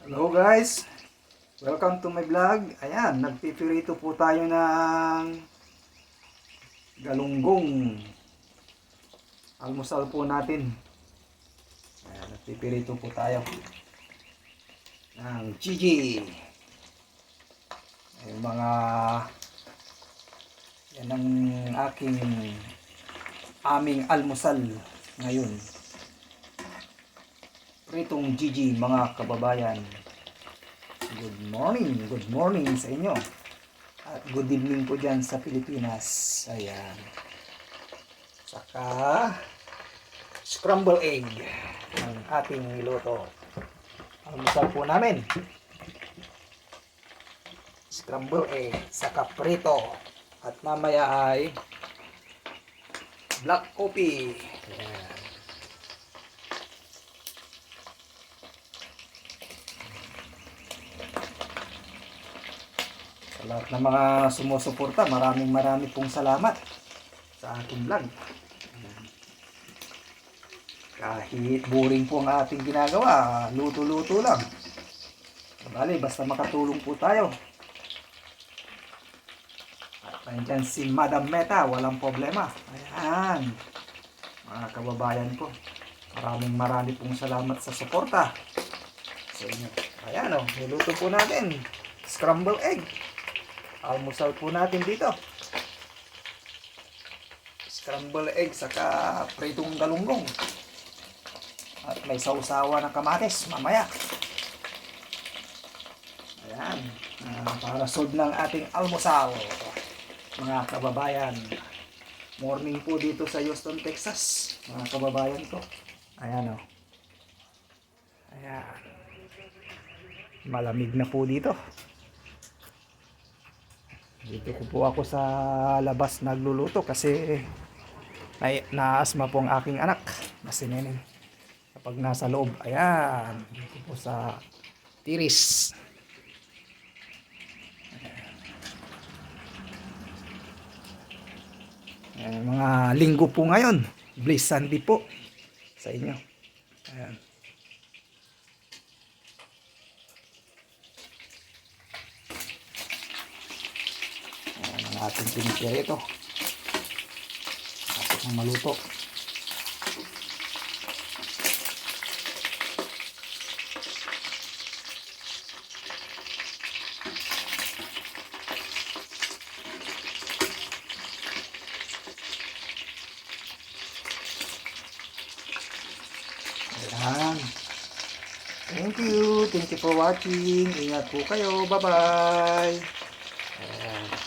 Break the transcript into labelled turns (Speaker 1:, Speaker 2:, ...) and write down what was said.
Speaker 1: Hello guys, welcome to my vlog. Ayan, nagpipirito po tayo ng galunggong. Almusal po natin. Ayan, nagpipirito po tayo ng Gigi. Ayan, yan ang aming almusal ngayon. Pritong Gigi mga kababayan. Good morning sa inyo. At good evening po dyan sa Pilipinas. Ayan. Saka scramble egg ang ating niluto. Almusal po namin. Scramble egg, saka prito. At mamaya ay black coffee. Ayan. Sa lahat ng mga sumusuporta, maraming pong salamat sa ating vlog. Kahit boring po ang ating ginagawa, luto-luto lang. Bali, basta makatulong po tayo. At nandiyan si Madam Meta, walang problema. Ayan, mga kababayan ko, maraming pong salamat sa suporta sa inyo. Ayan o, niluto po natin scramble egg. Almusal po natin dito. Scramble egg saka pritong galunggong. At may sausawa ng kamatis mamaya. Ayan. Para solve ng ating almusal. Mga kababayan. Morning po dito sa Houston, Texas. Mga kababayan ko. Ayan o. Ayan. Malamig na po dito. Dito ko po ako sa labas nagluluto kasi naasma po ang aking anak na si Neneng. Kapag nasa loob, ayan, dito po sa tiris. Ayan, mga linggo po ngayon. Bless Sunday po sa inyo. Ayan. Ating pinipiri ito. Tapos ng maluto. Ayan. Thank you for watching. Ingat po kayo. Bye bye. Ayan.